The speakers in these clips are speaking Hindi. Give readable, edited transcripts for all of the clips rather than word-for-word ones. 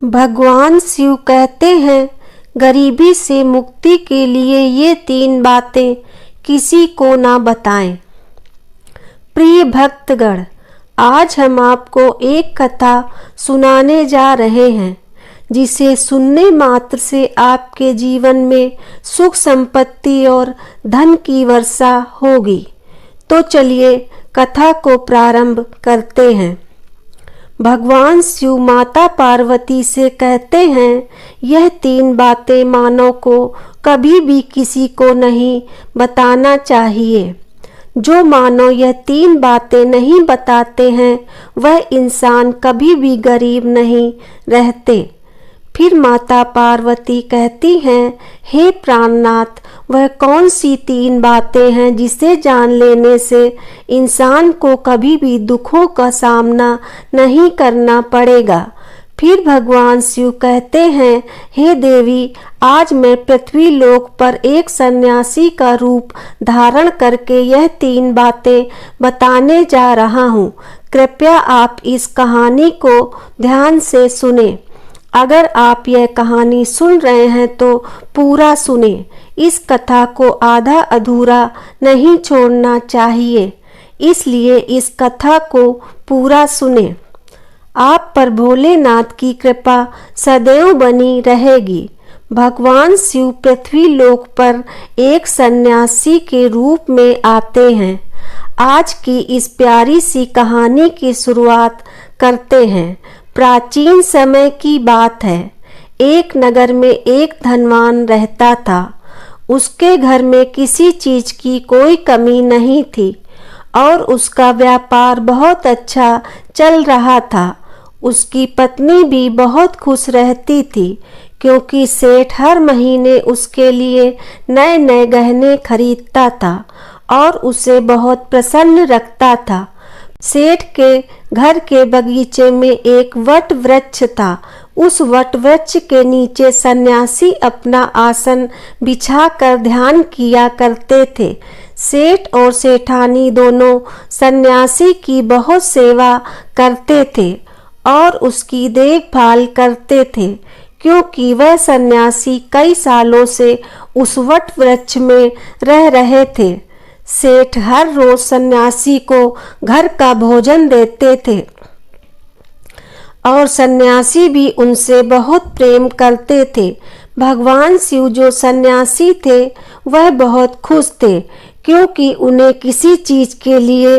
भगवान शिव कहते हैं, गरीबी से मुक्ति के लिए ये 3 बातें किसी को ना बताएं। प्रिय भक्तगण, आज हम आपको एक कथा सुनाने जा रहे हैं जिसे सुनने मात्र से आपके जीवन में सुख संपत्ति और धन की वर्षा होगी। तो चलिए कथा को प्रारंभ करते हैं। भगवान शिव माता पार्वती से कहते हैं, यह 3 बातें मानव को कभी भी किसी को नहीं बताना चाहिए। जो मानव यह 3 बातें नहीं बताते हैं वह इंसान कभी भी गरीब नहीं रहते। फिर माता पार्वती कहती हैं, हे प्राणनाथ, वह कौन सी 3 बातें हैं जिसे जान लेने से इंसान को कभी भी दुखों का सामना नहीं करना पड़ेगा। फिर भगवान शिव कहते हैं, हे देवी, आज मैं पृथ्वी लोक पर एक सन्यासी का रूप धारण करके यह 3 बातें बताने जा रहा हूँ। कृपया आप इस कहानी को ध्यान से सुने। अगर आप यह कहानी सुन रहे हैं तो पूरा सुने। इस कथा को आधा अधूरा नहीं छोड़ना चाहिए, इसलिए इस कथा को पूरा सुने। आप पर भोलेनाथ की कृपा सदैव बनी रहेगी। भगवान शिव पृथ्वी लोक पर एक सन्यासी के रूप में आते हैं। आज की इस प्यारी सी कहानी की शुरुआत करते हैं। प्राचीन समय की बात है। एक नगर में एक धनवान रहता था। उसके घर में किसी चीज की कोई कमी नहीं थी और उसका व्यापार बहुत अच्छा चल रहा था। उसकी पत्नी भी बहुत खुश रहती थी क्योंकि सेठ हर महीने उसके लिए नए नए गहने खरीदता था और उसे बहुत प्रसन्न रखता था। सेठ के घर के बगीचे में एक वट वृक्ष था। उस वट वृक्ष के नीचे सन्यासी अपना आसन बिछाकर ध्यान किया करते थे। सेठ और सेठानी दोनों सन्यासी की बहुत सेवा करते थे और उसकी देखभाल करते थे क्योंकि वह सन्यासी कई सालों से उस वट वृक्ष में रह रहे थे। सेठ हर रोज सन्यासी को घर का भोजन देते थे और सन्यासी भी उनसे बहुत प्रेम करते थे। भगवान शिव जो सन्यासी थे वह बहुत खुश थे क्योंकि उन्हें किसी चीज के लिए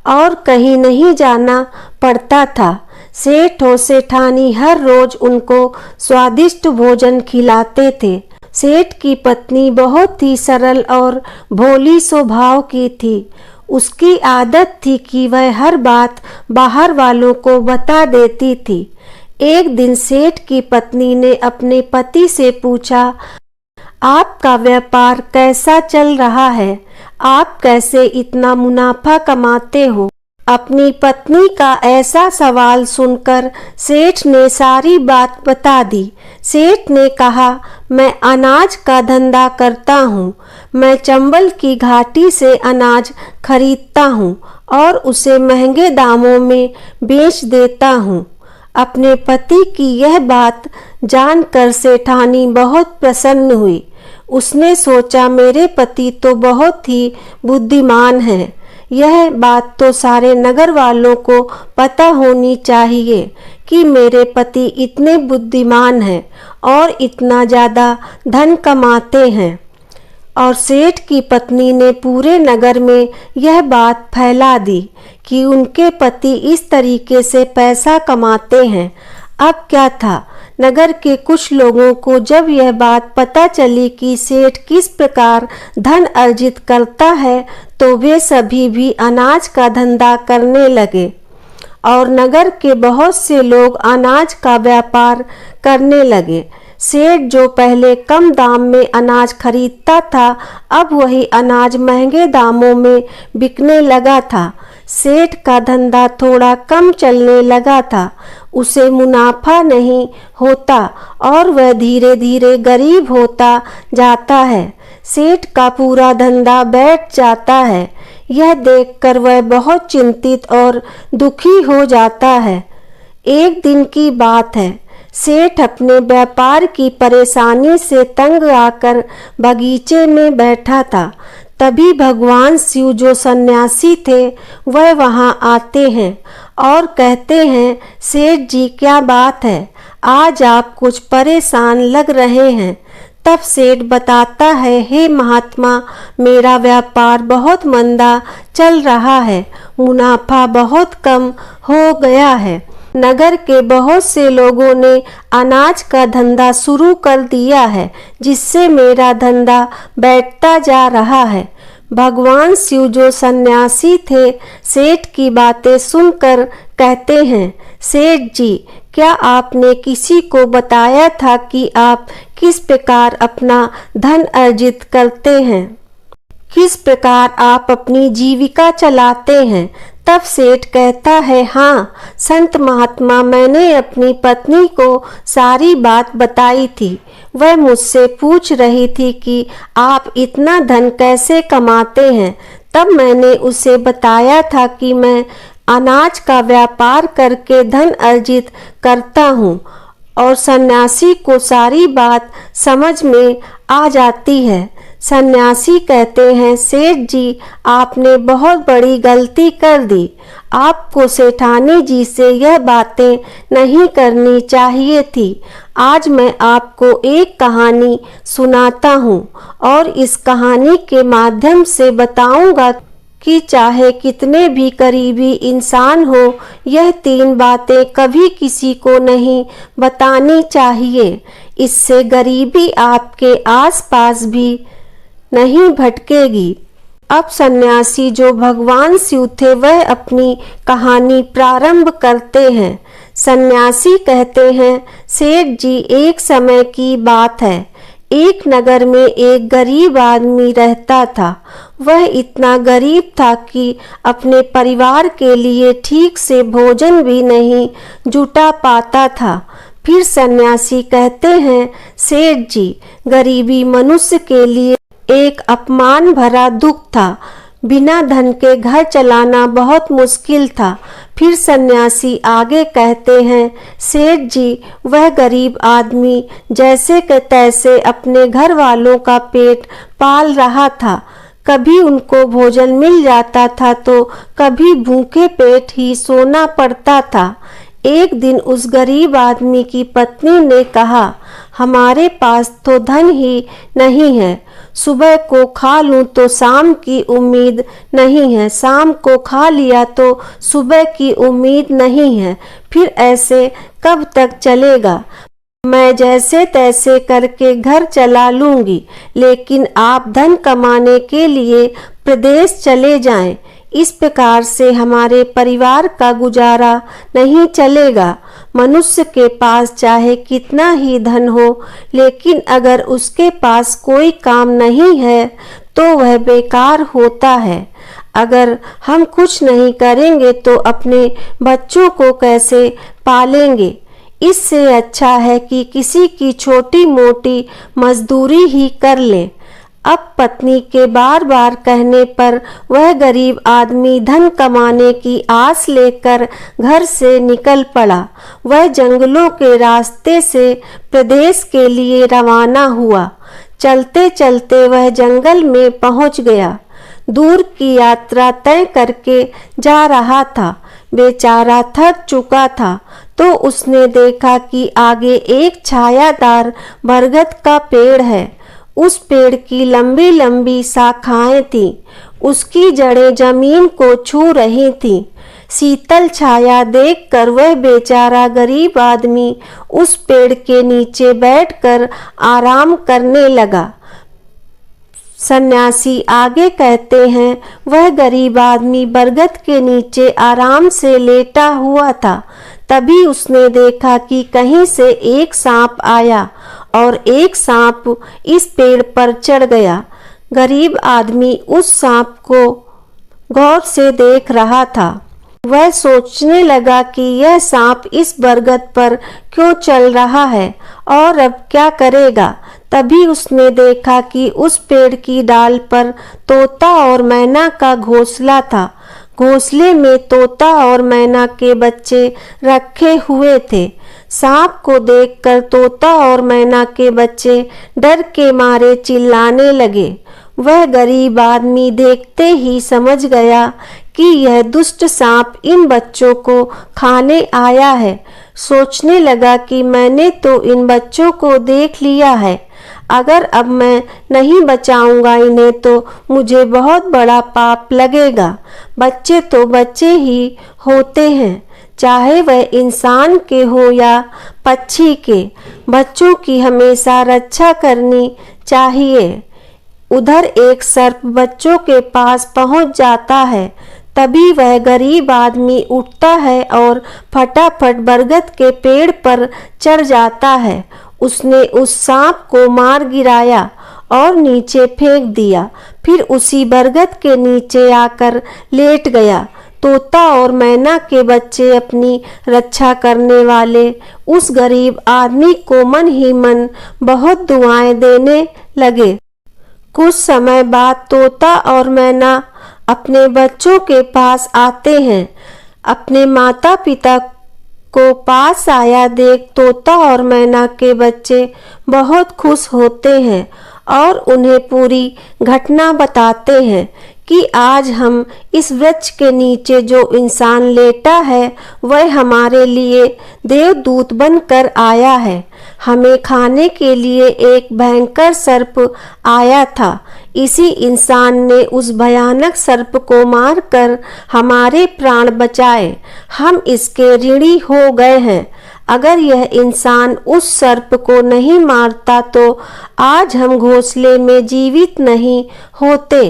और कहीं नहीं जाना पड़ता था। सेठ और सेठानी हर रोज उनको स्वादिष्ट भोजन खिलाते थे। सेठ की पत्नी बहुत ही सरल और भोली स्वभाव की थी। उसकी आदत थी कि वह हर बात बाहर वालों को बता देती थी। एक दिन सेठ की पत्नी ने अपने पति से पूछा, आपका व्यापार कैसा चल रहा है? आप कैसे इतना मुनाफा कमाते हो? अपनी पत्नी का ऐसा सवाल सुनकर सेठ ने सारी बात बता दी। सेठ ने कहा, मैं अनाज का धंधा करता हूँ। मैं चंबल की घाटी से अनाज खरीदता हूँ और उसे महंगे दामों में बेच देता हूँ। अपने पति की यह बात जानकर सेठानी बहुत प्रसन्न हुई। उसने सोचा, मेरे पति तो बहुत ही बुद्धिमान है। यह बात तो सारे नगर वालों को पता होनी चाहिए कि मेरे पति इतने बुद्धिमान हैं और इतना ज़्यादा धन कमाते हैं। और सेठ की पत्नी ने पूरे नगर में यह बात फैला दी कि उनके पति इस तरीके से पैसा कमाते हैं। अब क्या था, नगर के कुछ लोगों को जब यह बात पता चली कि सेठ किस प्रकार धन अर्जित करता है तो वे सभी भी अनाज का धंधा करने लगे और नगर के बहुत से लोग अनाज का व्यापार करने लगे। सेठ जो पहले कम दाम में अनाज खरीदता था, अब वही अनाज महंगे दामों में बिकने लगा था। सेठ का धंधा थोड़ा कम चलने लगा था। उसे मुनाफा नहीं होता और वह धीरे धीरे गरीब होता जाता है। सेठ का पूरा धंधा बैठ जाता है। यह देखकर वह बहुत चिंतित और दुखी हो जाता है। एक दिन की बात है, सेठ अपने व्यापार की परेशानी से तंग आकर बगीचे में बैठा था। तभी भगवान शिव जो सन्यासी थे वह वहां आते हैं और कहते हैं, सेठ जी क्या बात है, आज आप कुछ परेशान लग रहे हैं। तब सेठ बताता है, हे महात्मा, मेरा व्यापार बहुत मंदा चल रहा है, मुनाफा बहुत कम हो गया है। नगर के बहुत से लोगों ने अनाज का धंधा शुरू कर दिया है, जिससे मेरा धंधा बैठता जा रहा है। भगवान शिव जो सन्यासी थे सेठ की बातें सुनकर कहते हैं, सेठ जी क्या आपने किसी को बताया था कि आप किस प्रकार अपना धन अर्जित करते हैं, किस प्रकार आप अपनी जीविका चलाते हैं? तब सेठ कहता है, हाँ संत महात्मा, मैंने अपनी पत्नी को सारी बात बताई थी। वह मुझसे पूछ रही थी कि आप इतना धन कैसे कमाते हैं। तब मैंने उसे बताया था कि मैं अनाज का व्यापार करके धन अर्जित करता हूँ। और सन्यासी को सारी बात समझ में आ जाती है। सन्यासी कहते हैं, सेठ जी आपने बहुत बड़ी गलती कर दी, आपको सेठानी जी से यह बातें नहीं करनी चाहिए थी। आज मैं आपको एक कहानी सुनाता हूँ और इस कहानी के माध्यम से बताऊंगा कि चाहे कितने भी करीबी इंसान हो, यह 3 बातें कभी किसी को नहीं बतानी चाहिए। इससे गरीबी आपके आसपास भी नहीं भटकेगी। अब सन्यासी जो भगवान शिव थे वह अपनी कहानी प्रारंभ करते हैं। सन्यासी कहते हैं, सेठ जी एक समय की बात है, एक नगर में एक गरीब आदमी रहता था। वह इतना गरीब था कि अपने परिवार के लिए ठीक से भोजन भी नहीं जुटा पाता था। फिर सन्यासी कहते हैं, सेठ जी गरीबी मनुष्य के लिए एक अपमान भरा दुख था। बिना धन के घर चलाना बहुत मुश्किल था। फिर सन्यासी आगे कहते हैं, सेठ जी वह गरीब आदमी जैसे के तैसे अपने घर वालों का पेट पाल रहा था। कभी उनको भोजन मिल जाता था तो कभी भूखे पेट ही सोना पड़ता था। एक दिन उस गरीब आदमी की पत्नी ने कहा, हमारे पास तो धन ही नहीं है, सुबह को खा लूं तो शाम की उम्मीद नहीं है, शाम को खा लिया तो सुबह की उम्मीद नहीं है, फिर ऐसे कब तक चलेगा? मैं जैसे तैसे करके घर चला लूंगी, लेकिन आप धन कमाने के लिए प्रदेश चले जाएं। इस प्रकार से हमारे परिवार का गुजारा नहीं चलेगा। मनुष्य के पास चाहे कितना ही धन हो, लेकिन अगर उसके पास कोई काम नहीं है तो वह बेकार होता है। अगर हम कुछ नहीं करेंगे तो अपने बच्चों को कैसे पालेंगे? इससे अच्छा है कि किसी की छोटी मोटी मजदूरी ही कर लें। अब पत्नी के बार बार कहने पर वह गरीब आदमी धन कमाने की आस लेकर घर से निकल पड़ा। वह जंगलों के रास्ते से प्रदेश के लिए रवाना हुआ। चलते चलते वह जंगल में पहुंच गया। दूर की यात्रा तय करके जा रहा था। बेचारा थक चुका था तो उसने देखा कि आगे एक छायादार बरगद का पेड़ है। उस पेड़ की लंबी लंबी शाखाएं थीं, उसकी जड़ें जमीन को छू रही थीं। शीतल छाया देखकर वह बेचारा गरीब आदमी उस पेड़ के नीचे बैठकर आराम करने लगा। सन्यासी आगे कहते हैं, वह गरीब आदमी बरगद के नीचे आराम से लेटा हुआ था। तभी उसने देखा कि कहीं से एक सांप आया और एक सांप इस पेड़ पर चढ़ गया। गरीब आदमी उस सांप को गौर से देख रहा था। वह सोचने लगा कि यह सांप इस बरगद पर क्यों चल रहा है और अब क्या करेगा। तभी उसने देखा कि उस पेड़ की डाल पर तोता और मैना का घोंसला था। घोंसले में तोता और मैना के बच्चे रखे हुए थे। सांप को देखकर तोता और मैना के बच्चे डर के मारे चिल्लाने लगे। वह गरीब आदमी देखते ही समझ गया कि यह दुष्ट सांप इन बच्चों को खाने आया है। सोचने लगा कि मैंने तो इन बच्चों को देख लिया है, अगर अब मैं नहीं बचाऊंगा इन्हें तो मुझे बहुत बड़ा पाप लगेगा। बच्चे तो बच्चे ही होते हैं, चाहे वह इंसान के हो या पक्षी के। बच्चों की हमेशा रक्षा करनी चाहिए। उधर एक सर्प बच्चों के पास पहुंच जाता है। तभी वह गरीब आदमी उठता है और फटाफट बरगद के पेड़ पर चढ़ जाता है। उसने उस सांप को मार गिराया और नीचे फेंक दिया, फिर उसी बरगद के नीचे आकर लेट गया। तोता और मैना के बच्चे अपनी रक्षा करने वाले उस गरीब आदमी को मन ही मन बहुत दुआएं देने लगे। कुछ समय बाद तोता और मैना अपने बच्चों के पास आते हैं। अपने माता पिता को पास आया देख तोता और मैना के बच्चे बहुत खुश होते हैं और उन्हें पूरी घटना बताते हैं कि आज हम इस वृक्ष के नीचे जो इंसान लेटा है वह हमारे लिए देवदूत बनकर आया है। हमें खाने के लिए एक भयंकर सर्प आया था। इसी इंसान ने उस भयानक सर्प को मारकर हमारे प्राण बचाए। हम इसके ऋणी हो गए हैं। अगर यह इंसान उस सर्प को नहीं मारता तो आज हम घोंसले में जीवित नहीं होते।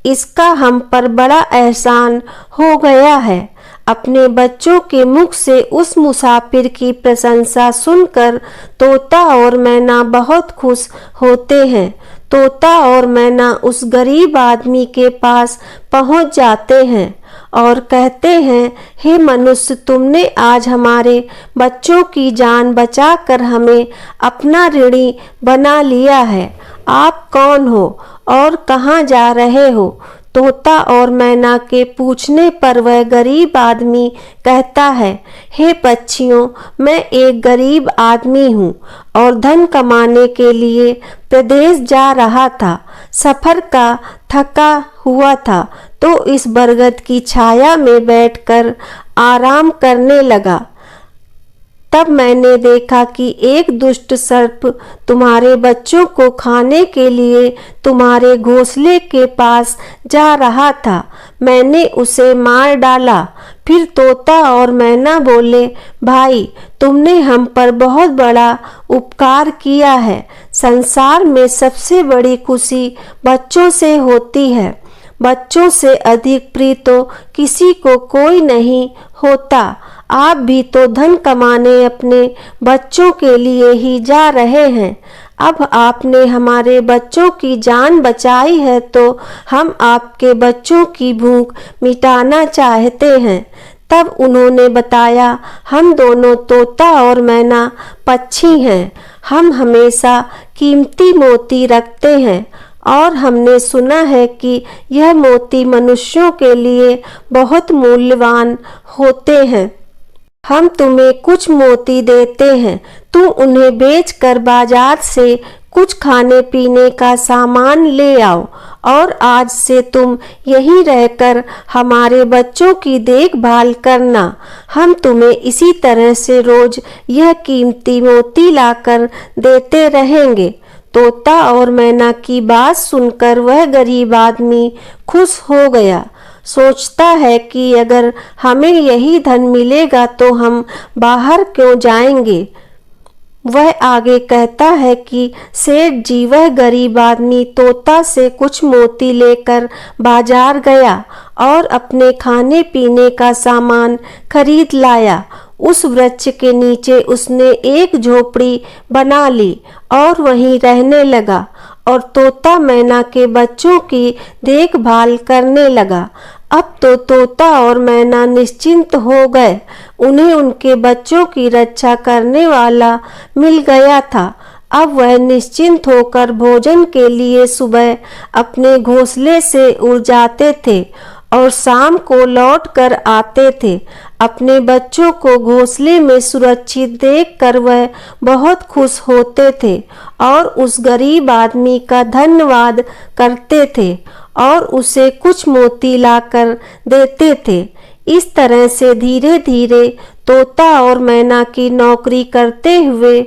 इसका हम पर बड़ा एहसान हो गया है। अपने बच्चों के मुख से उस मुसाफिर की प्रशंसा सुनकर तोता और मैना बहुत खुश होते हैं। तोता और मैना उस गरीब आदमी के पास पहुंच जाते हैं और कहते हैं, हे मनुष्य, तुमने आज हमारे बच्चों की जान बचाकर हमें अपना ऋणी बना लिया है। आप कौन हो और कहाँ जा रहे हो? तोता और मैना के पूछने पर वह गरीब आदमी कहता है, हे पक्षियों, मैं एक गरीब आदमी हूँ और धन कमाने के लिए प्रदेश जा रहा था। सफर का थका हुआ था तो इस बरगद की छाया में बैठकर आराम करने लगा। तब मैंने देखा कि एक दुष्ट सर्प तुम्हारे बच्चों को खाने के लिए तुम्हारे घोंसले के पास जा रहा था। मैंने उसे मार डाला। फिर तोता और मैना बोले, भाई, तुमने हम पर बहुत बड़ा उपकार किया है। संसार में सबसे बड़ी खुशी बच्चों से होती है। बच्चों से अधिक प्रिय तो किसी को कोई नहीं होता। आप भी तो धन कमाने अपने बच्चों के लिए ही जा रहे हैं। अब आपने हमारे बच्चों की जान बचाई है तो हम आपके बच्चों की भूख मिटाना चाहते हैं। तब उन्होंने बताया, हम दोनों तोता और मैना पक्षी हैं। हम हमेशा कीमती मोती रखते हैं और हमने सुना है कि यह मोती मनुष्यों के लिए बहुत मूल्यवान होते हैं। हम तुम्हें कुछ मोती देते हैं, तुम उन्हें बेचकर बाजार से कुछ खाने पीने का सामान ले आओ और आज से तुम यहीं रहकर हमारे बच्चों की देखभाल करना। हम तुम्हें इसी तरह से रोज यह कीमती मोती लाकर देते रहेंगे। तोता और मैना की बात सुनकर वह गरीब आदमी खुश हो गया। सोचता है कि अगर हमें यही धन मिलेगा तो हम बाहर क्यों जाएंगे। वह आगे कहता है कि सेठ जी, वह गरीब आदमी तोता से कुछ मोती लेकर बाजार गया और अपने खाने पीने का सामान खरीद लाया। उस वृक्ष के नीचे उसने एक झोपड़ी बना ली और वहीं रहने लगा और तोता मैना के बच्चों की देखभाल करने लगा। अब तो तोता और मैना निश्चिंत हो गए। उन्हें उनके बच्चों की रक्षा करने वाला मिल गया था। अब वह निश्चिंत होकर भोजन के लिए सुबह अपने घोंसले से उड़ जाते थे और शाम को लौट कर आते थे। अपने बच्चों को घोंसले में सुरक्षित देखकर वह बहुत खुश होते थे और उस गरीब आदमी का धन्यवाद करते थे और उसे कुछ मोती लाकर देते थे। इस तरह से धीरे धीरे तोता और मैना की नौकरी करते हुए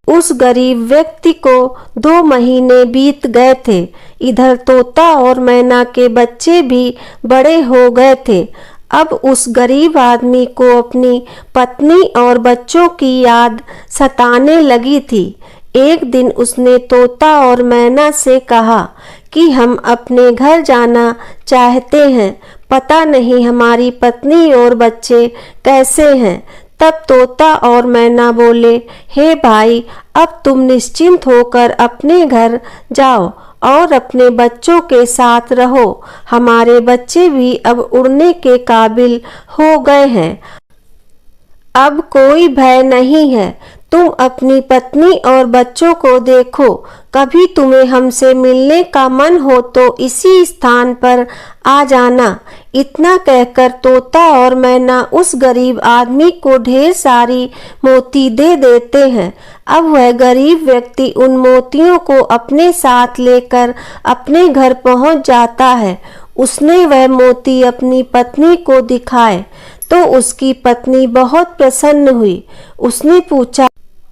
उस गरीब व्यक्ति को 2 महीने बीत गए थे। इधर तोता और मैना के बच्चे भी बड़े हो गए थे। अब उस गरीब आदमी को अपनी पत्नी और बच्चों की याद सताने लगी थी। एक दिन उसने तोता और मैना से कहा कि हम अपने घर जाना चाहते हैं, पता नहीं हमारी पत्नी और बच्चे कैसे हैं। तब तोता और मैना बोले, हे भाई, अब तुम निश्चिंत होकर अपने घर जाओ और अपने बच्चों के साथ रहो। हमारे बच्चे भी अब उड़ने के काबिल हो गए हैं, अब कोई भय नहीं है। तुम अपनी पत्नी और बच्चों को देखो, कभी तुम्हें हमसे मिलने का मन हो तो इसी स्थान पर आ जाना। इतना कहकर तोता और मैना उस गरीब आदमी को ढेर सारी मोती दे देते हैं। अब वह गरीब व्यक्ति उन मोतियों को अपने साथ लेकर अपने घर पहुंच जाता है। उसने वह मोती अपनी पत्नी को दिखाए तो उसकी पत्नी बहुत प्रसन्न हुई। उसने पूछा,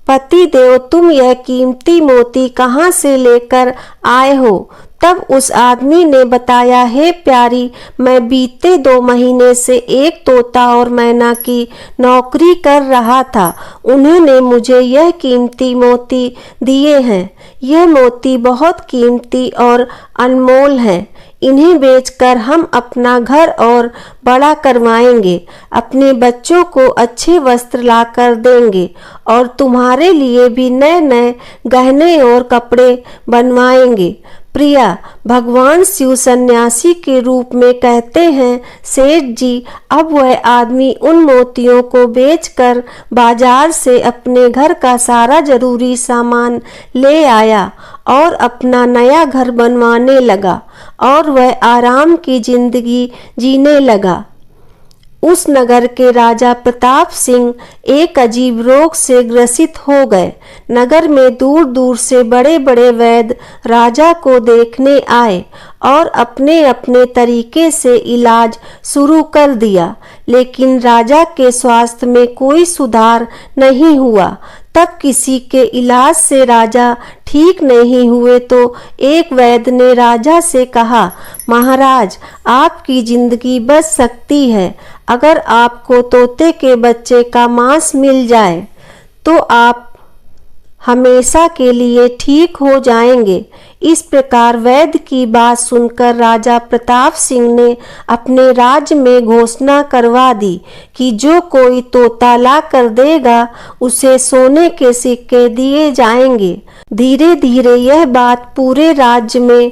पति देव, तुम यह कीमती मोती कहाँ से लेकर आए हो? तब उस आदमी ने बताया, हे प्यारी, मैं बीते 2 महीने से एक तोता और मैना की नौकरी कर रहा था। उन्होंने मुझे यह कीमती मोती दिए हैं। यह मोती बहुत कीमती और अनमोल हैं। इन्हें बेचकर हम अपना घर और बड़ा करवाएंगे, अपने बच्चों को अच्छे वस्त्र लाकर देंगे और तुम्हारे लिए भी नए नए गहने और कपड़े बनवाएंगे। प्रिया, भगवान शिव सन्यासी के रूप में कहते हैं, सेठ जी, अब वह आदमी उन मोतियों को बेचकर बाजार से अपने घर का सारा जरूरी सामान ले आया और अपना नया घर बनवाने लगा और वह आराम की जिंदगी जीने लगा। उस नगर के राजा प्रताप सिंह एक अजीब रोग से ग्रसित हो गए। नगर में दूर दूर से बड़े बड़े वैद्य राजा को देखने आए और अपने अपने तरीके से इलाज शुरू कर दिया, लेकिन राजा के स्वास्थ्य में कोई सुधार नहीं हुआ। तब किसी के इलाज से राजा ठीक नहीं हुए तो एक वैद्य ने राजा से कहा, महाराज, आपकी जिंदगी बच सकती है अगर आपको तोते के बच्चे का मांस मिल जाए तो आप हमेशा के लिए ठीक हो जाएंगे। इस प्रकार वैद्य की बात सुनकर राजा प्रताप सिंह ने अपने राज्य में घोषणा करवा दी कि जो कोई तोता ला कर देगा उसे सोने के सिक्के दिए जाएंगे। धीरे धीरे यह बात पूरे राज्य में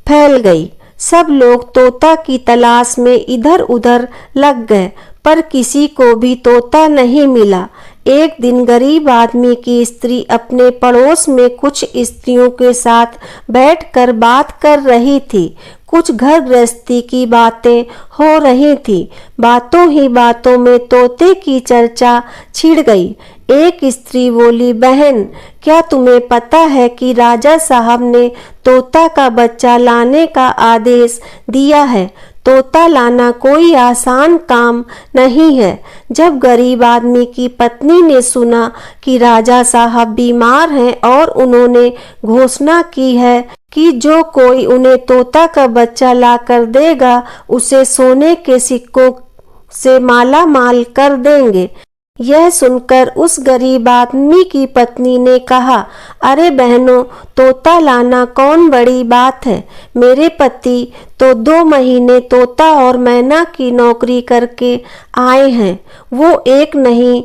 फैल गई। सब लोग तोता की तलाश में इधर उधर लग गए, पर किसी को भी तोता नहीं मिला। एक दिन गरीब आदमी की स्त्री अपने पड़ोस में कुछ स्त्रियों के साथ बैठकर बात कर रही थी। कुछ घर गृहस्थी की बातें हो रही थी। बातों ही बातों में तोते की चर्चा छिड़ गई। एक स्त्री बोली, बहन, क्या तुम्हें पता है कि राजा साहब ने तोता का बच्चा लाने का आदेश दिया है? तोता लाना कोई आसान काम नहीं है। जब गरीब आदमी की पत्नी ने सुना कि राजा साहब बीमार हैं और उन्होंने घोषणा की है कि जो कोई उन्हें तोता का बच्चा लाकर देगा उसे सोने के सिक्कों से माला माल कर देंगे, यह सुनकर उस गरीब आदमी की पत्नी ने कहा, अरे बहनों, तोता लाना कौन बड़ी बात है। मेरे पति तो 2 महीने तोता और मैना की नौकरी करके आए हैं, वो एक नहीं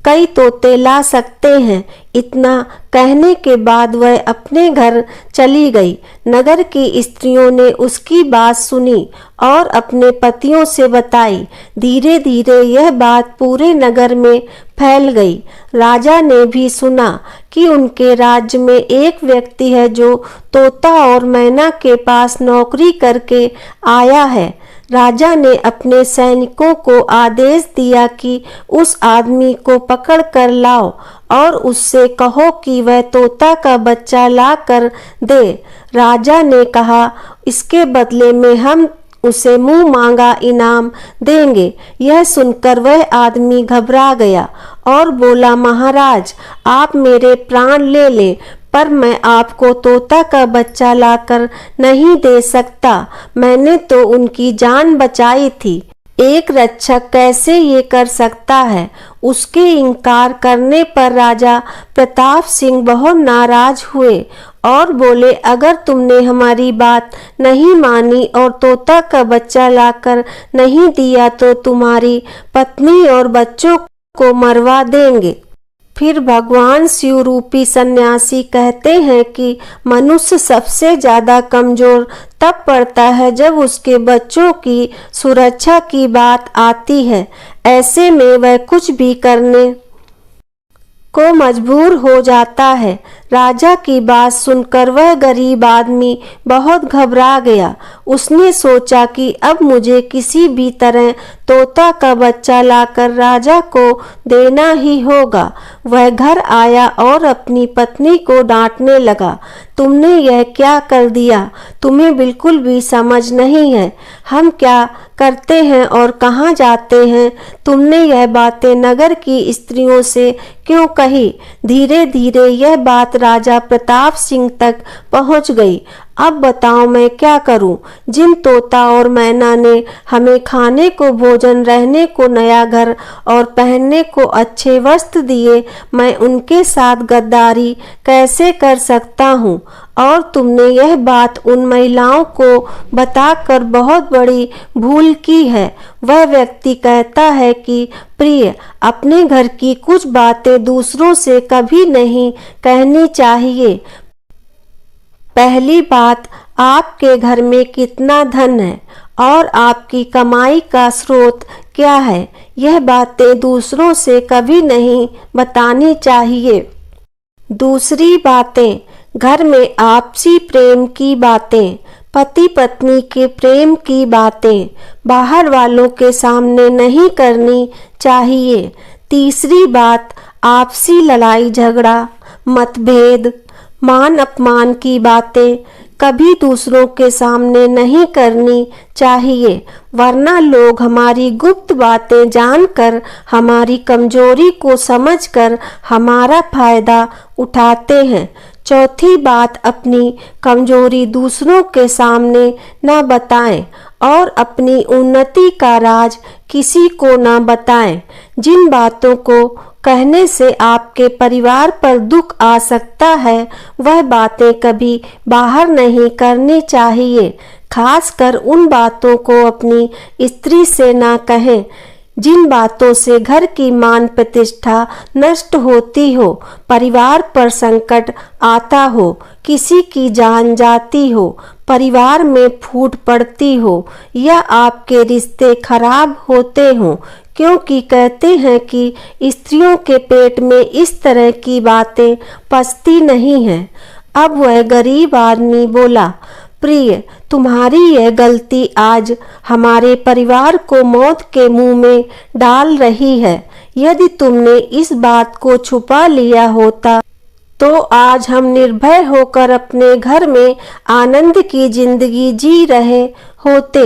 कई तोते ला सकते हैं। इतना कहने के बाद वह अपने घर चली गई। नगर की स्त्रियों ने उसकी बात सुनी और अपने पतियों से बताई। धीरे धीरे यह बात पूरे नगर में फैल गई। राजा ने भी सुना कि उनके राज्य में एक व्यक्ति है जो तोता और मैना के पास नौकरी करके आया है। राजा ने अपने सैनिकों को आदेश दिया कि उस आदमी को पकड़ कर लाओ और उससे कहो कि वह तोता का बच्चा ला कर दे। राजा ने कहा, इसके बदले में हम उसे मुंह मांगा इनाम देंगे। यह सुनकर वह आदमी घबरा गया और बोला, महाराज, आप मेरे प्राण ले लें, पर मैं आपको तोता का बच्चा लाकर नहीं दे सकता। मैंने तो उनकी जान बचाई थी। एक रक्षक कैसे ये कर सकता है? उसके इनकार करने पर राजा प्रताप सिंह बहुत नाराज हुए और बोले, अगर तुमने हमारी बात नहीं मानी और तोता का बच्चा लाकर नहीं दिया तो तुम्हारी पत्नी और बच्चों को मरवा देंगे। फिर भगवान शिव रूपी सन्यासी कहते हैं कि मनुष्य सबसे ज्यादा कमजोर तब पड़ता है जब उसके बच्चों की सुरक्षा की बात आती है। ऐसे में वह कुछ भी करने को मजबूर हो जाता है। राजा की बात सुनकर वह गरीब आदमी बहुत घबरा गया। उसने सोचा कि अब मुझे किसी भी तरह तोता का बच्चा लाकर राजा को देना ही होगा। वह घर आया और अपनी पत्नी को डांटने लगा, तुमने यह क्या कर दिया? तुम्हें बिल्कुल भी समझ नहीं है हम क्या करते हैं और कहाँ जाते हैं। तुमने यह बातें नगर की स्त्रियों से क्यों कही? धीरे धीरे यह बात राजा प्रताप सिंह तक पहुंच गई। अब बताओ मैं क्या करूं? जिन तोता और मैना ने हमें खाने को भोजन, रहने को नया घर और पहनने को अच्छे वस्त्र दिए, मैं उनके साथ गद्दारी कैसे कर सकता हूं? और तुमने यह बात उन महिलाओं को बताकर बहुत बड़ी भूल की है। वह व्यक्ति कहता है कि प्रिय, अपने घर की कुछ बातें दूसरों से कभी नहीं कहनी चाहिए। पहली बात, आपके घर में कितना धन है और आपकी कमाई का स्रोत क्या है, यह बातें दूसरों से कभी नहीं बतानी चाहिए। दूसरी बातें, घर में आपसी प्रेम की बातें, पति पत्नी के प्रेम की बातें बाहर वालों के सामने नहीं करनी चाहिए। तीसरी बात, आपसी लड़ाई झगड़ा, मतभेद, मान अपमान की बातें कभी दूसरों के सामने नहीं करनी चाहिए, वरना लोग हमारी गुप्त बातें जानकर, हमारी कमजोरी को समझकर हमारा फायदा उठाते हैं। चौथी बात, अपनी कमजोरी दूसरों के सामने न बताएं और अपनी उन्नति का राज किसी को न बताएं। जिन बातों को कहने से आपके परिवार पर दुख आ सकता है, वह बातें कभी बाहर नहीं करनी चाहिए। खासकर उन बातों को अपनी स्त्री से ना कहें जिन बातों से घर की मान प्रतिष्ठा नष्ट होती हो, परिवार पर संकट आता हो, किसी की जान जाती हो, परिवार में फूट पड़ती हो या आपके रिश्ते खराब होते हों, क्योंकि कहते हैं कि स्त्रियों के पेट में इस तरह की बातें पचती नहीं हैं। अब वह गरीब आदमी बोला, प्रिय, तुम्हारी यह गलती आज हमारे परिवार को मौत के मुंह में डाल रही है। यदि तुमने इस बात को छुपा लिया होता तो आज हम निर्भय होकर अपने घर में आनंद की जिंदगी जी रहे होते।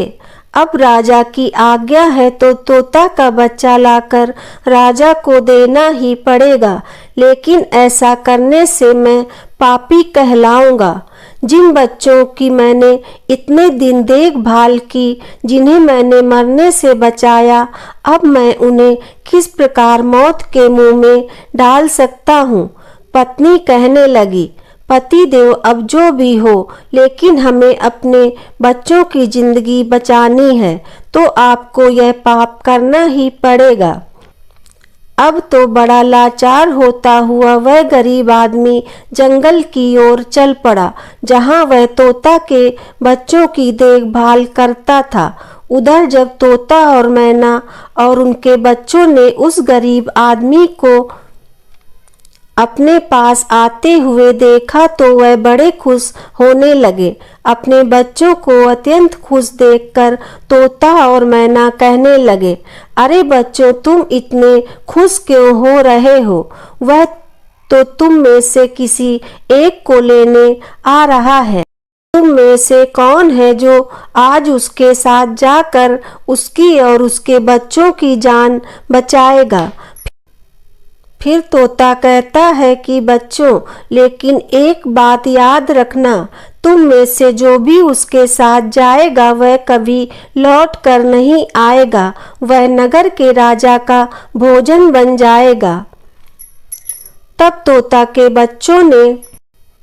अब राजा की आज्ञा है तो तोता का बच्चा लाकर राजा को देना ही पड़ेगा, लेकिन ऐसा करने से मैं पापी कहलाऊंगा। जिन बच्चों की मैंने इतने दिन देखभाल की, जिन्हें मैंने मरने से बचाया, अब मैं उन्हें किस प्रकार मौत के मुंह में डाल सकता हूँ? पत्नी कहने लगी, पति देव अब जो भी हो, लेकिन हमें अपने बच्चों की जिंदगी बचानी है, तो आपको यह पाप करना ही पड़ेगा। अब तो बड़ा लाचार होता हुआ वह गरीब आदमी जंगल की ओर चल पड़ा, जहां वह तोता के बच्चों की देखभाल करता था। उधर जब तोता और मैना और उनके बच्चों ने उस गरीब आदमी को अपने पास आते हुए देखा तो वह बड़े खुश होने लगे। अपने बच्चों को अत्यंत खुश देखकर तोता और मैना कहने लगे, अरे बच्चों, तुम इतने खुश क्यों हो रहे हो? वह तो तुम में से किसी एक को लेने आ रहा है। तुम में से कौन है जो आज उसके साथ जाकर उसकी और उसके बच्चों की जान बचाएगा? फिर तोता कहता है कि बच्चों, लेकिन एक बात याद रखना, तुम में से जो भी उसके साथ जाएगा वह कभी लौट कर नहीं आएगा, वह नगर के राजा का भोजन बन जाएगा। तब तोता के बच्चों ने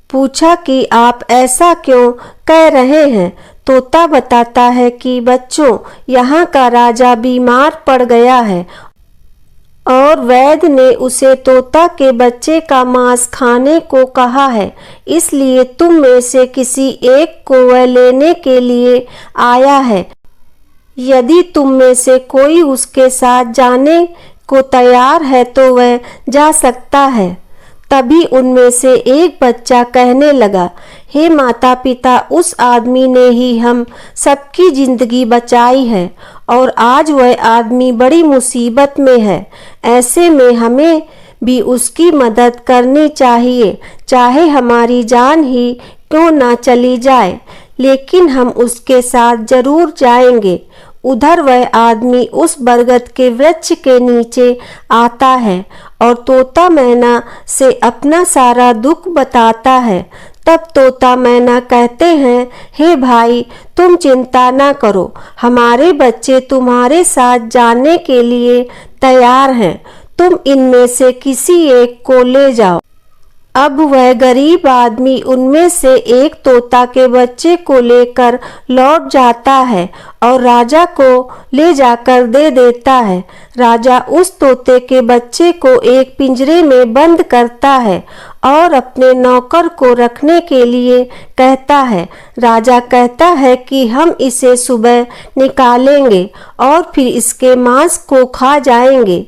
पूछा कि आप ऐसा क्यों कह रहे हैं? तोता बताता है कि बच्चों, यहाँ का राजा बीमार पड़ गया है और वैद्य ने उसे तोता के बच्चे का मांस खाने को कहा है, इसलिए तुम में से किसी एक को वह लेने के लिए आया है। यदि तुम में से कोई उसके साथ जाने को तैयार है तो वह जा सकता है। तभी उनमें से एक बच्चा कहने लगा, हे माता पिता, उस आदमी ने ही हम सबकी जिंदगी बचाई है और आज वह आदमी बड़ी मुसीबत में है। ऐसे में हमें भी उसकी मदद करनी चाहिए, चाहे हमारी जान ही क्यों ना चली जाए, लेकिन हम उसके साथ जरूर जाएंगे। उधर वह आदमी उस बरगद के वृक्ष के नीचे आता है और तोता मैना से अपना सारा दुख बताता है। तब तोता मैना कहते हैं, हे भाई, तुम चिंता ना करो, हमारे बच्चे तुम्हारे साथ जाने के लिए तैयार हैं, तुम इनमें से किसी एक को ले जाओ। अब वह गरीब आदमी उनमें से एक तोता के बच्चे को लेकर लौट जाता है और राजा को ले जाकर दे देता है। राजा उस तोते के बच्चे को एक पिंजरे में बंद करता है और अपने नौकर को रखने के लिए कहता है। राजा कहता है कि हम इसे सुबह निकालेंगे और फिर इसके मांस को खा जाएंगे।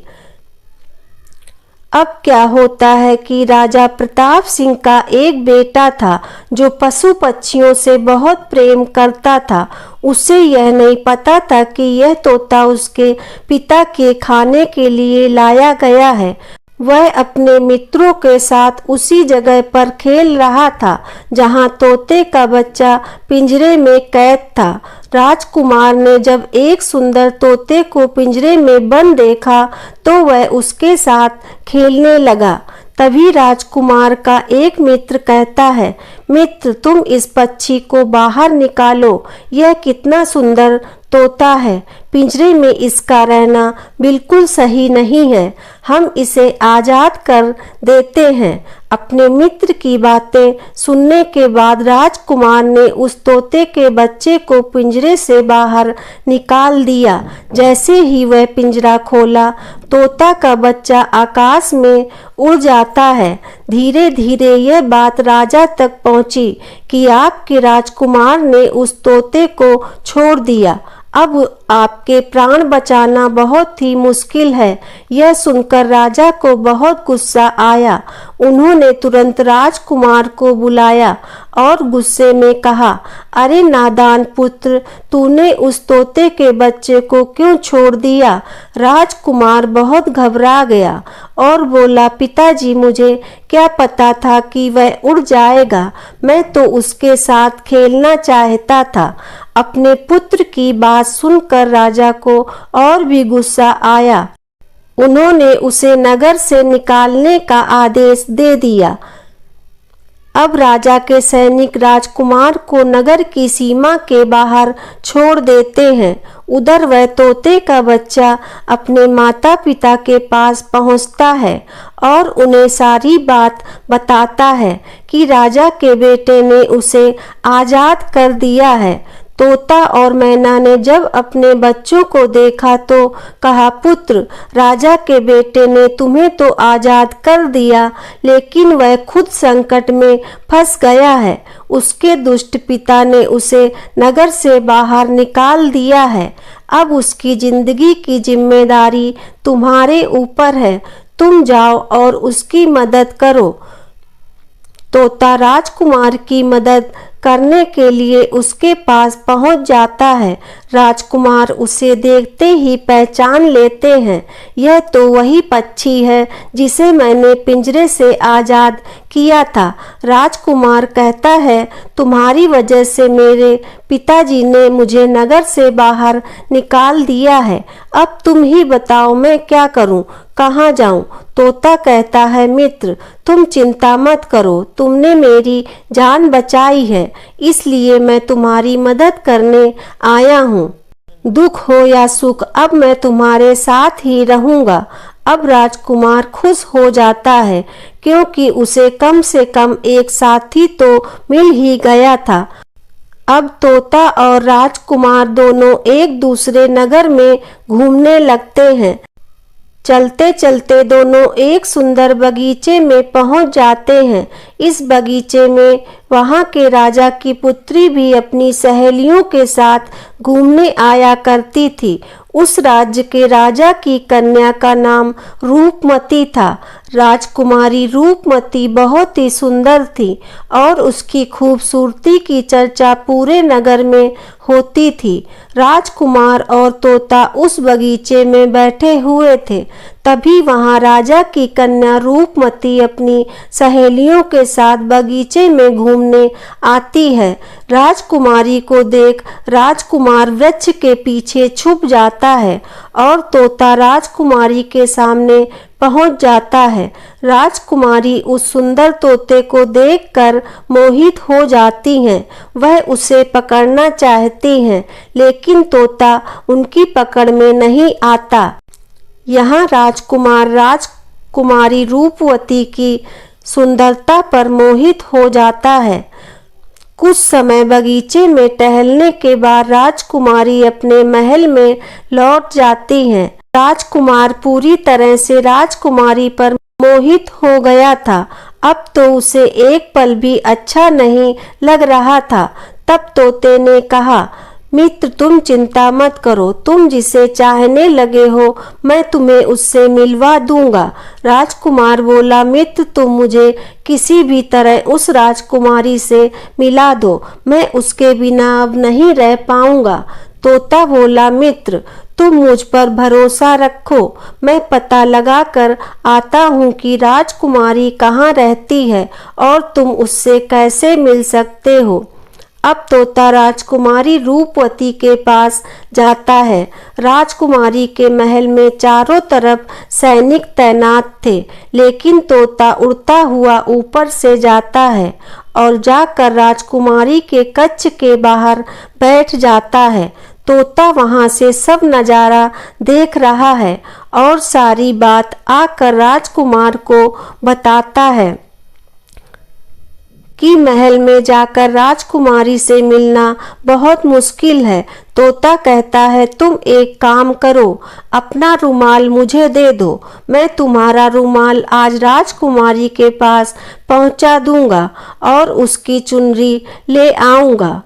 अब क्या होता है कि राजा प्रताप सिंह का एक बेटा था जो पशु पक्षियों से बहुत प्रेम करता था। उसे यह नहीं पता था कि यह तोता उसके पिता के खाने के लिए लाया गया है। वह अपने मित्रों के साथ उसी जगह पर खेल रहा था जहां तोते का बच्चा पिंजरे में कैद था। राजकुमार ने जब एक सुंदर तोते को पिंजरे में बंद देखा तो वह उसके साथ खेलने लगा। तभी राजकुमार का एक मित्र कहता है, मित्र, तुम इस पक्षी को बाहर निकालो, यह कितना सुंदर तोता है, पिंजरे में इसका रहना बिल्कुल सही नहीं है, हम इसे आजाद कर देते हैं। अपने मित्र की बातें सुनने के बाद राजकुमार ने उस तोते के बच्चे को पिंजरे से बाहर निकाल दिया। जैसे ही वह पिंजरा खोला, तोता का बच्चा आकाश में उड़ जाता है। धीरे धीरे यह बात राजा तक पहुंची कि आपके राजकुमार ने उस तोते को छोड़ दिया। अब आपके प्राण बचाना बहुत ही मुश्किल है। यह सुनकर राजा को बहुत गुस्सा आया। उन्होंने तुरंत राजकुमार को बुलाया और गुस्से में कहा, अरे नादान पुत्र, तूने उस तोते के बच्चे को क्यों छोड़ दिया? राजकुमार बहुत घबरा गया और बोला, पिताजी, मुझे क्या पता था कि वह उड़ जाएगा, मैं तो उसके साथ खेलना चाहता था। अपने पुत्र की बात सुनकर राजा को और भी गुस्सा आया। उन्होंने उसे नगर से निकालने का आदेश दे दिया। अब राजा के सैनिक राजकुमार को नगर की सीमा के बाहर छोड़ देते हैं। उधर वह तोते का बच्चा अपने माता पिता के पास पहुंचता है और उन्हें सारी बात बताता है कि राजा के बेटे ने उसे आजाद कर दिया है। तोता और मैना ने जब अपने बच्चों को देखा तो कहा, पुत्र, राजा के बेटे ने तुम्हें तो आजाद कर दिया, लेकिन वह खुद संकट में फंस गया है। उसके दुष्ट पिता ने उसे नगर से बाहर निकाल दिया है। अब उसकी जिंदगी की जिम्मेदारी तुम्हारे ऊपर है। तुम जाओ और उसकी मदद करो। तोता राजकुमार की मदद करने के लिए उसके पास पहुंच जाता है। राजकुमार उसे देखते ही पहचान लेते हैं, यह तो वही पक्षी है जिसे मैंने पिंजरे से आज़ाद किया था। राजकुमार कहता है, तुम्हारी वजह से मेरे पिताजी ने मुझे नगर से बाहर निकाल दिया है। अब तुम ही बताओ मैं क्या करूं, कहाँ जाऊं? तोता कहता है, मित्र तुम चिंता मत करो, तुमने मेरी जान बचाई है, इसलिए मैं तुम्हारी मदद करने आया हूँ। दुख हो या सुख अब मैं तुम्हारे साथ ही रहूंगा। अब राजकुमार खुश हो जाता है क्योंकि उसे कम से कम एक साथी तो मिल ही गया था। अब तोता और राजकुमार दोनों एक दूसरे नगर में घूमने लगते हैं। चलते चलते दोनों एक सुंदर बगीचे में पहुंच जाते हैं। इस बगीचे में वहां के राजा की पुत्री भी अपनी सहेलियों के साथ घूमने आया करती थी। उस राज्य के राजा की कन्या का नाम रूपमती था। राजकुमारी रूपमती बहुत ही सुंदर थी और उसकी खूबसूरती की चर्चा पूरे नगर में होती थी। राजकुमार और तोता उस बगीचे में बैठे हुए थे। तभी वहां राजा की कन्या रूपमती अपनी सहेलियों के साथ बगीचे में घूमने आती है। राजकुमारी को देख राजकुमार वृक्ष के पीछे छुप जाता है और तोता राजकुमारी के सामने पहुंच जाता है। राजकुमारी उस सुंदर तोते को देखकर मोहित हो जाती हैं। वह उसे पकड़ना चाहती हैं, लेकिन तोता उनकी पकड़ में नहीं आता। यहाँ राजकुमार राजकुमारी रूपवती की सुंदरता पर मोहित हो जाता है। कुछ समय बगीचे में टहलने के बाद राजकुमारी अपने महल में लौट जाती हैं। राजकुमार पूरी तरह से राजकुमारी पर मोहित हो गया था। अब तो उसे एक पल भी अच्छा नहीं लग रहा था। तब तोते ने कहा, मित्र तुम चिंता मत करो, तुम जिसे चाहने लगे हो मैं तुम्हें उससे मिलवा दूंगा। राजकुमार बोला, मित्र तुम मुझे किसी भी तरह उस राजकुमारी से मिला दो, मैं उसके बिना अब नहीं रह पाऊंगा। तोता बोला, मित्र तुम मुझ पर भरोसा रखो, मैं पता लगा कर आता हूँ कि राजकुमारी कहाँ रहती है और तुम उससे कैसे मिल सकते हो। अब तोता राजकुमारी रूपवती के पास जाता है। राजकुमारी के महल में चारों तरफ सैनिक तैनात थे, लेकिन तोता उड़ता हुआ ऊपर से जाता है और जाकर राजकुमारी के कक्ष के बाहर बैठ जाता है। तोता वहां से सब नजारा देख रहा है और सारी बात आकर राजकुमार को बताता है कि महल में जाकर राजकुमारी से मिलना बहुत मुश्किल है। तोता कहता है, तुम एक काम करो, अपना रुमाल मुझे दे दो, मैं तुम्हारा रुमाल आज राजकुमारी के पास पहुंचा दूंगा और उसकी चुनरी ले आऊंगा।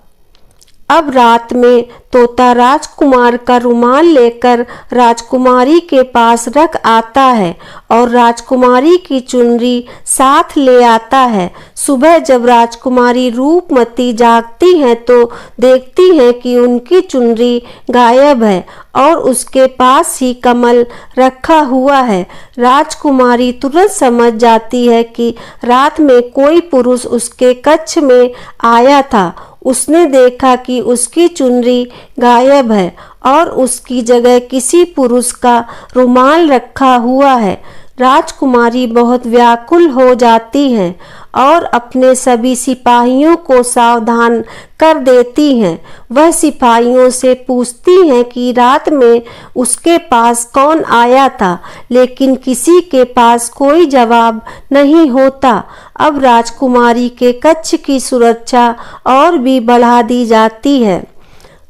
अब रात में तोता राजकुमार का रुमाल लेकर राजकुमारी के पास रख आता है और राजकुमारी की चुनरी साथ ले आता है। सुबह जब राजकुमारी रूपमती जागती हैं तो देखती हैं कि उनकी चुनरी गायब है और उसके पास ही कमल रखा हुआ है। राजकुमारी तुरंत समझ जाती है कि रात में कोई पुरुष उसके कक्ष में आया था। उसने देखा कि उसकी चुनरी गायब है और उसकी जगह किसी पुरुष का रुमाल रखा हुआ है। राजकुमारी बहुत व्याकुल हो जाती हैं और अपने सभी सिपाहियों को सावधान कर देती हैं। वह सिपाहियों से पूछती हैं कि रात में उसके पास कौन आया था, लेकिन किसी के पास कोई जवाब नहीं होता। अब राजकुमारी के कक्ष की सुरक्षा और भी बढ़ा दी जाती है।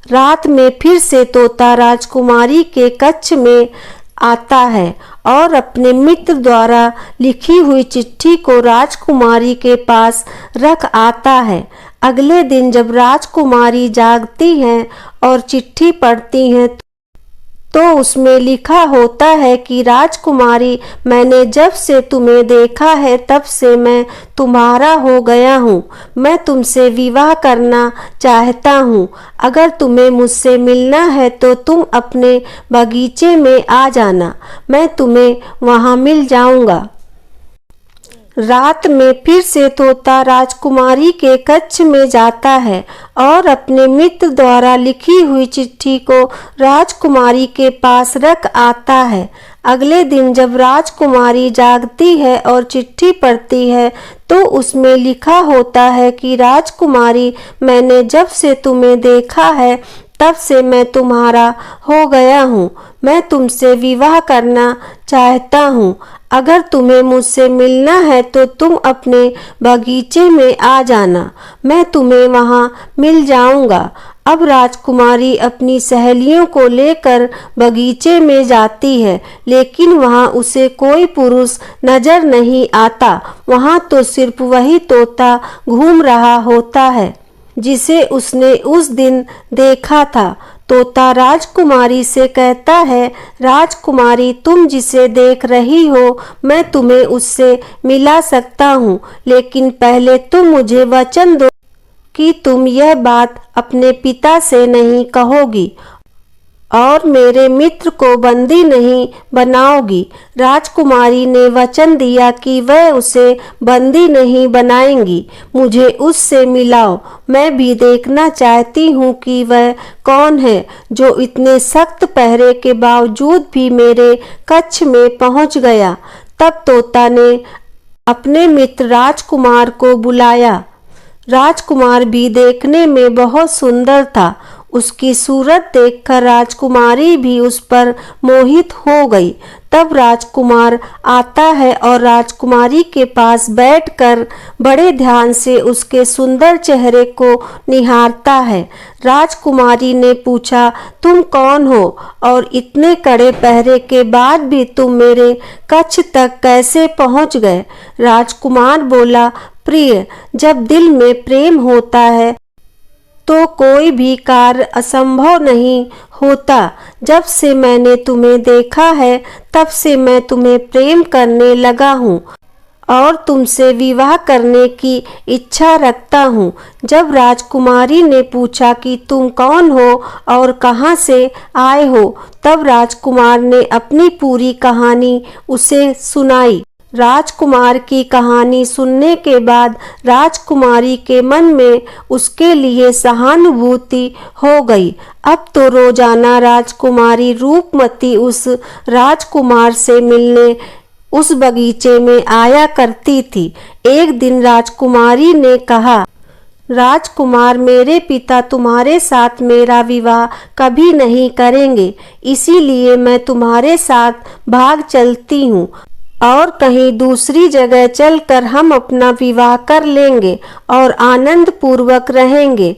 रात में फिर से तोता राजकुमारी के कक्ष में आता है और अपने मित्र द्वारा लिखी हुई चिट्ठी को राजकुमारी के पास रख आता है। अगले दिन जब राजकुमारी जागती हैं और चिट्ठी पढ़ती हैं तो उसमें लिखा होता है कि राजकुमारी, मैंने जब से तुम्हें देखा है तब से मैं तुम्हारा हो गया हूँ। मैं तुमसे विवाह करना चाहता हूँ। अगर तुम्हें मुझसे मिलना है तो तुम अपने बगीचे में आ जाना, मैं तुम्हें वहाँ मिल जाऊँगा। रात में फिर से तोता राजकुमारी के कक्ष में जाता है और अपने मित्र द्वारा लिखी हुई चिट्ठी को राजकुमारी के पास रख आता है। अगले दिन जब राजकुमारी जागती है और चिट्ठी पढ़ती है तो उसमें लिखा होता है कि राजकुमारी, मैंने जब से तुम्हें देखा है तब से मैं तुम्हारा हो गया हूँ। मैं तुमसे विवाह करना चाहता हूँ। अगर तुम्हें मुझसे मिलना है तो तुम अपने बगीचे में आ जाना, मैं तुम्हें वहाँ मिल जाऊँगा। अब राजकुमारी अपनी सहेलियों को लेकर बगीचे में जाती है, लेकिन वहाँ उसे कोई पुरुष नजर नहीं आता। वहाँ तो सिर्फ वही तोता घूम रहा होता है जिसे उसने उस दिन देखा था। तोता राजकुमारी से कहता है, राजकुमारी, तुम जिसे देख रही हो मैं तुम्हें उससे मिला सकता हूँ, लेकिन पहले तुम मुझे वचन दो कि तुम यह बात अपने पिता से नहीं कहोगी और मेरे मित्र को बंदी नहीं बनाओगी। राजकुमारी ने वचन दिया कि वह उसे बंदी नहीं बनाएंगी। मुझे उससे मिलाओ, मैं भी देखना चाहती हूँ कि वह कौन है जो इतने सख्त पहरे के बावजूद भी मेरे कक्ष में पहुँच गया। तब तोता ने अपने मित्र राजकुमार को बुलाया। राजकुमार भी देखने में बहुत सुंदर था। उसकी सूरत देखकर राजकुमारी भी उस पर मोहित हो गई। तब राजकुमार आता है और राजकुमारी के पास बैठकर बड़े ध्यान से उसके सुंदर चेहरे को निहारता है। राजकुमारी ने पूछा, तुम कौन हो और इतने कड़े पहरे के बाद भी तुम मेरे कक्ष तक कैसे पहुंच गए? राजकुमार बोला, प्रिय, जब दिल में प्रेम होता है तो कोई भी कार्य असंभव नहीं होता। जब से मैंने तुम्हें देखा है तब से मैं तुम्हें प्रेम करने लगा हूँ और तुमसे विवाह करने की इच्छा रखता हूँ। जब राजकुमारी ने पूछा कि तुम कौन हो और कहाँ से आए हो, तब राजकुमार ने अपनी पूरी कहानी उसे सुनाई। राजकुमार की कहानी सुनने के बाद राजकुमारी के मन में उसके लिए सहानुभूति हो गई। अब तो रोजाना राजकुमारी रूपमती उस राजकुमार से मिलने उस बगीचे में आया करती थी। एक दिन राजकुमारी ने कहा, राजकुमार, मेरे पिता तुम्हारे साथ मेरा विवाह कभी नहीं करेंगे, इसीलिए मैं तुम्हारे साथ भाग चलती हूँ और कहीं दूसरी जगह चलकर हम अपना विवाह कर लेंगे और आनंद पूर्वक रहेंगे।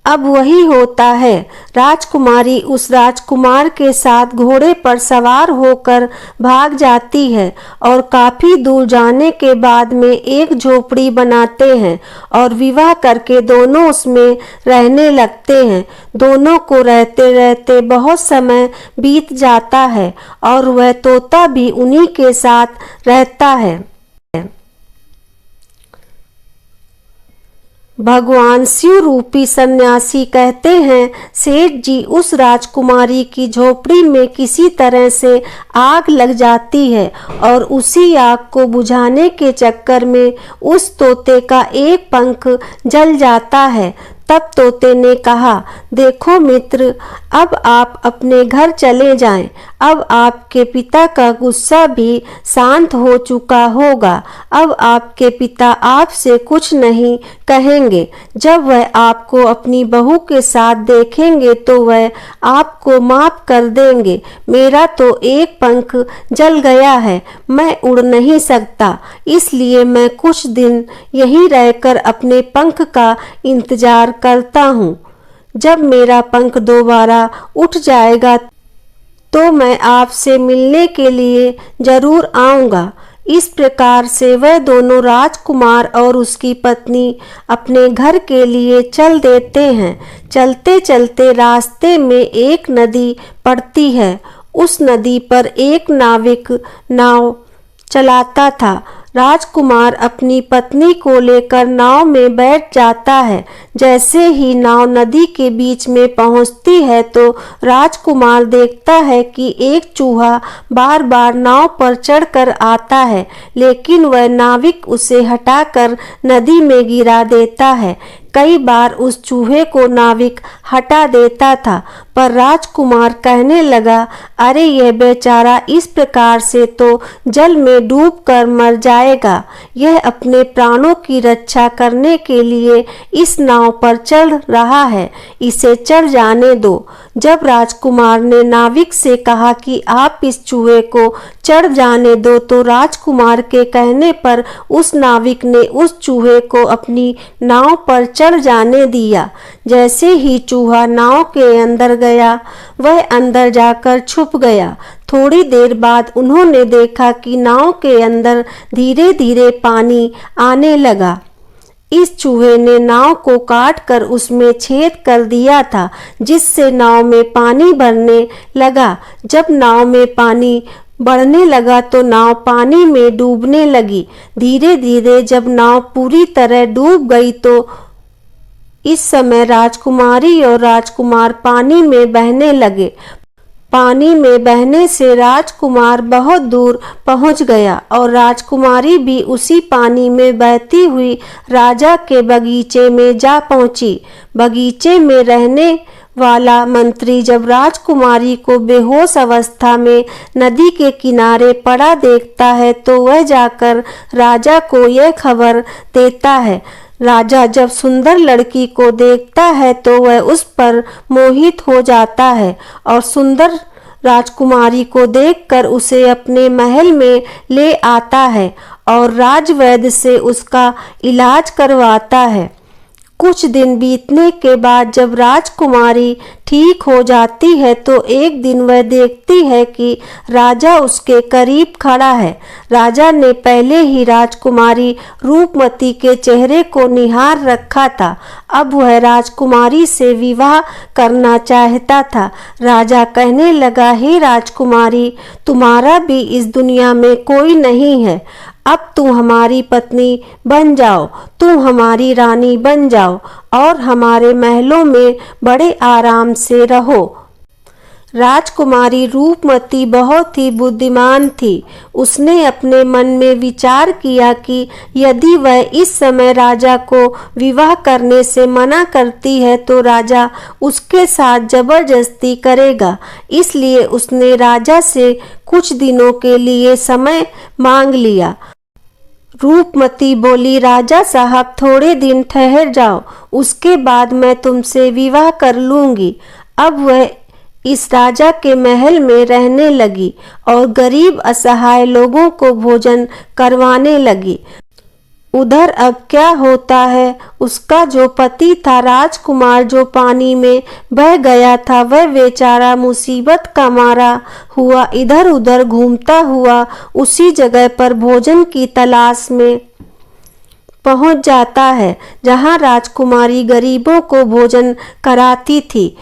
अब वही होता है। राजकुमारी उस राजकुमार के साथ घोड़े पर सवार होकर भाग जाती है और काफी दूर जाने के बाद में एक झोपड़ी बनाते हैं और विवाह करके दोनों उसमें रहने लगते हैं। दोनों को रहते रहते बहुत समय बीत जाता है और वह तोता भी उन्हीं के साथ रहता है। भगवान शिव रूपी सन्यासी कहते हैं, सेठ जी, उस राजकुमारी की झोपड़ी में किसी तरह से आग लग जाती है और उसी आग को बुझाने के चक्कर में उस तोते का एक पंख जल जाता है। तब तोते ने कहा, देखो मित्र, अब आप अपने घर चले जाएं। अब आपके पिता का गुस्सा भी शांत हो चुका होगा। अब आपके पिता आपसे कुछ नहीं कहेंगे। जब वह आपको अपनी बहू के साथ देखेंगे तो वह आपको माफ कर देंगे। मेरा तो एक पंख जल गया है, मैं उड़ नहीं सकता, इसलिए मैं कुछ दिन यहीं रहकर अपने पंख का इंतजार करता हूँ। जब मेरा पंख दोबारा उठ जाएगा तो मैं आपसे मिलने के लिए जरूर आऊँगा। इस प्रकार से वह दोनों राजकुमार और उसकी पत्नी अपने घर के लिए चल देते हैं। चलते चलते रास्ते में एक नदी पड़ती है। उस नदी पर एक नाविक नाव चलाता था। राजकुमार अपनी पत्नी को लेकर नाव में बैठ जाता है। जैसे ही नाव नदी के बीच में पहुंचती है तो राजकुमार देखता है कि एक चूहा बार बार नाव पर चढ़कर आता है, लेकिन वह नाविक उसे हटाकर नदी में गिरा देता है। कई बार उस चूहे को नाविक हटा देता था, पर राजकुमार कहने लगा, अरे यह बेचारा इस प्रकार से तो जल में डूबकर मर जाएगा। यह अपने प्राणों की रक्षा करने के लिए इस नाव पर चढ़ रहा है, इसे चढ़ जाने दो। जब राजकुमार ने नाविक से कहा कि आप इस चूहे को चढ़ जाने दो, तो राजकुमार के कहने पर उस नाविक ने उस चूहे को अपनी नाव पर चढ़ जाने दिया। जैसे ही चूहा नाव के अंदर गया, वह अंदर जाकर छुप गया। थोड़ी देर बाद उन्होंने देखा कि नाव के अंदर धीरे धीरे पानी आने लगा। इस चूहे ने नाव को काटकर उसमें छेद कर दिया था, जिससे नाव में पानी भरने लगा। जब नाव में पानी बढ़ने लगा तो नाव पानी में डूबने लगी। धीरे धीरे जब नाव पूरी तरह डूब गई तो इस समय राजकुमारी और राजकुमार पानी में बहने लगे। पानी में बहने से राजकुमार बहुत दूर पहुंच गया और राजकुमारी भी उसी पानी में बहती हुई राजा के बगीचे में जा पहुंची। बगीचे में रहने वाला मंत्री जब राजकुमारी को बेहोश अवस्था में नदी के किनारे पड़ा देखता है तो वह जाकर राजा को यह खबर देता है। राजा जब सुंदर लड़की को देखता है तो वह उस पर मोहित हो जाता है और सुंदर राजकुमारी को देखकर उसे अपने महल में ले आता है और राजवैद्य से उसका इलाज करवाता है। कुछ दिन बीतने के बाद जब राजकुमारी ठीक हो जाती है तो एक दिन वह देखती है कि राजा उसके करीब खड़ा है। राजा ने पहले ही राजकुमारी रूपमती के चेहरे को निहार रखा था। अब वह राजकुमारी से विवाह करना चाहता था। राजा कहने लगा, हे राजकुमारी, तुम्हारा भी इस दुनिया में कोई नहीं है। अब तुम हमारी पत्नी बन जाओ, तुम हमारी रानी बन जाओ और हमारे महलों में बड़े आराम से रहो। राजकुमारी रूपमती बहुत ही बुद्धिमान थी। उसने अपने मन में विचार किया कि यदि वह इस समय राजा को विवाह करने से मना करती है तो राजा उसके साथ जबरदस्ती करेगा। इसलिए उसने राजा से कुछ दिनों के लिए समय मांग लिया। रूपमती बोली, राजा साहब, थोड़े दिन ठहर जाओ, उसके बाद मैं तुमसे विवाह कर लूंगी। अब वह इस राजा के महल में रहने लगी और गरीब असहाय लोगों को भोजन करवाने लगी। उधर अब क्या होता है, उसका जो पति था राजकुमार जो पानी में बह गया था, वह बेचारा मुसीबत का मारा हुआ इधर उधर घूमता हुआ उसी जगह पर भोजन की तलाश में पहुंच जाता है जहां राजकुमारी गरीबों को भोजन कराती थी।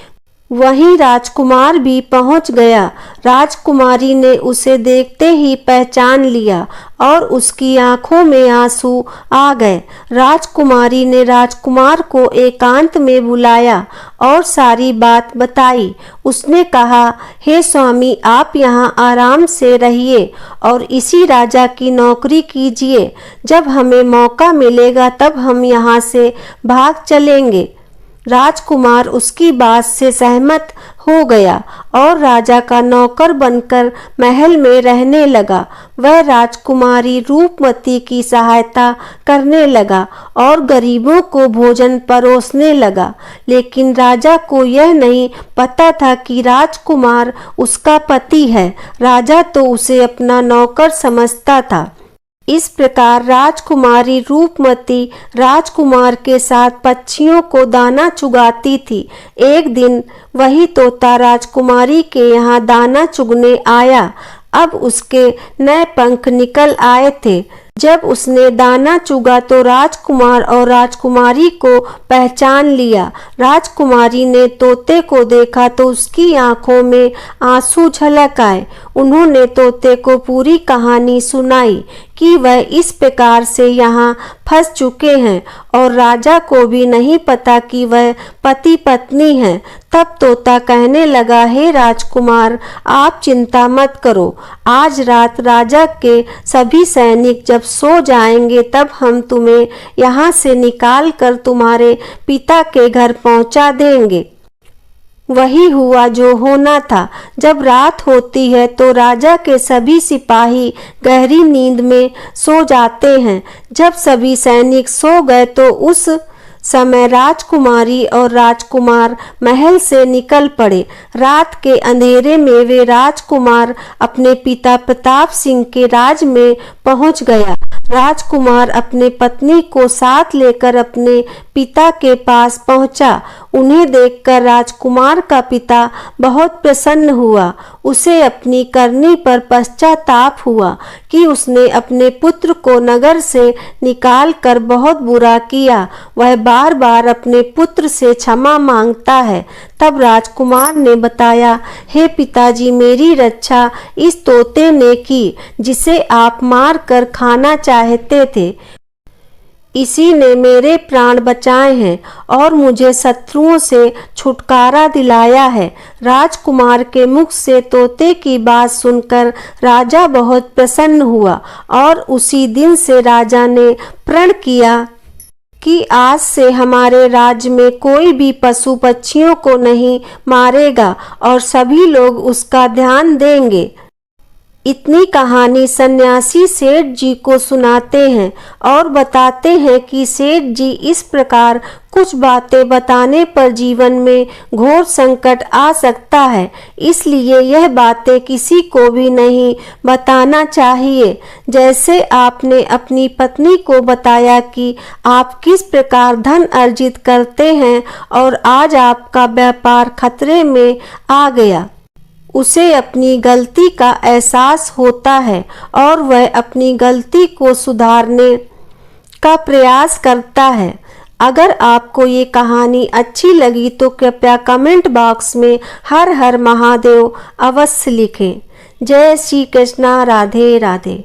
वहीं राजकुमार भी पहुंच गया। राजकुमारी ने उसे देखते ही पहचान लिया और उसकी आंखों में आंसू आ गए। राजकुमारी ने राजकुमार को एकांत में बुलाया और सारी बात बताई। उसने कहा, हे स्वामी, आप यहाँ आराम से रहिए और इसी राजा की नौकरी कीजिए। जब हमें मौका मिलेगा तब हम यहाँ से भाग चलेंगे। राजकुमार उसकी बात से सहमत हो गया और राजा का नौकर बनकर महल में रहने लगा। वह राजकुमारी रूपमती की सहायता करने लगा और गरीबों को भोजन परोसने लगा। लेकिन राजा को यह नहीं पता था कि राजकुमार उसका पति है। राजा तो उसे अपना नौकर समझता था। इस प्रकार राजकुमारी रूपमती राजकुमार के साथ पक्षियों को दाना चुगाती थी। एक दिन वही तोता राजकुमारी के यहाँ दाना चुगने आया। अब उसके नए पंख निकल आए थे। जब उसने दाना चुगा तो राजकुमार और राजकुमारी को पहचान लिया। राजकुमारी ने तोते को देखा तो उसकी आंखों में आंसू झलक आए। उन्होंने तोते को पूरी कहानी सुनाई कि वह इस प्रकार से यहाँ फंस चुके हैं और राजा को भी नहीं पता कि वह पति पत्नी हैं। तब तोता कहने लगा, हे राजकुमार, आप चिंता मत करो। आज रात राजा के सभी सैनिक जब सो जाएंगे तब हम तुम्हें यहाँ से निकाल कर तुम्हारे पिता के घर पहुँचा देंगे। वही हुआ जो होना था। जब रात होती है तो राजा के सभी सिपाही गहरी नींद में सो जाते हैं। जब सभी सैनिक सो गए तो उस समय राजकुमारी और राजकुमार महल से निकल पड़े। रात के अंधेरे में वे राजकुमार अपने पिता प्रताप सिंह के राज में पहुंच गया। राजकुमार अपने पत्नी को साथ लेकर अपने पिता के पास पहुंचा। उन्हें देखकर राजकुमार का पिता बहुत प्रसन्न हुआ। उसे अपनी करनी पर पश्चाताप हुआ कि उसने अपने पुत्र को नगर से निकाल कर बहुत बुरा किया। वह बार बार अपने पुत्र से क्षमा मांगता है। तब राजकुमार ने बताया, हे पिताजी, मेरी रक्षा इस तोते ने की जिसे आप मार कर खाना चाहते थे। इसी ने मेरे प्राण बचाए हैं और मुझे शत्रुओं से छुटकारा दिलाया है। राजकुमार के मुख से तोते की बात सुनकर राजा बहुत प्रसन्न हुआ और उसी दिन से राजा ने प्रण किया कि आज से हमारे राज्य में कोई भी पशु पक्षियों को नहीं मारेगा और सभी लोग उसका ध्यान देंगे। इतनी कहानी सन्यासी सेठ जी को सुनाते हैं और बताते हैं कि सेठ जी इस प्रकार कुछ बातें बताने पर जीवन में घोर संकट आ सकता है, इसलिए यह बातें किसी को भी नहीं बताना चाहिए। जैसे आपने अपनी पत्नी को बताया कि आप किस प्रकार धन अर्जित करते हैं और आज आपका व्यापार खतरे में आ गया। उसे अपनी गलती का एहसास होता है और वह अपनी गलती को सुधारने का प्रयास करता है। अगर आपको ये कहानी अच्छी लगी तो कृपया कमेंट बॉक्स में हर हर महादेव अवश्य लिखें। जय श्री कृष्णा, राधे राधे।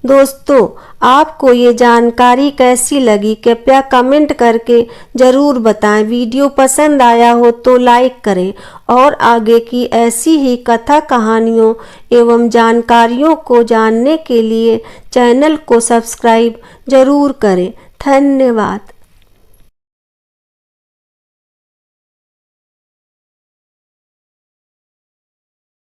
दोस्तों, आपको ये जानकारी कैसी लगी कृपया कमेंट करके ज़रूर बताएं। वीडियो पसंद आया हो तो लाइक करें और आगे की ऐसी ही कथा कहानियों एवं जानकारियों को जानने के लिए चैनल को सब्सक्राइब ज़रूर करें। धन्यवाद।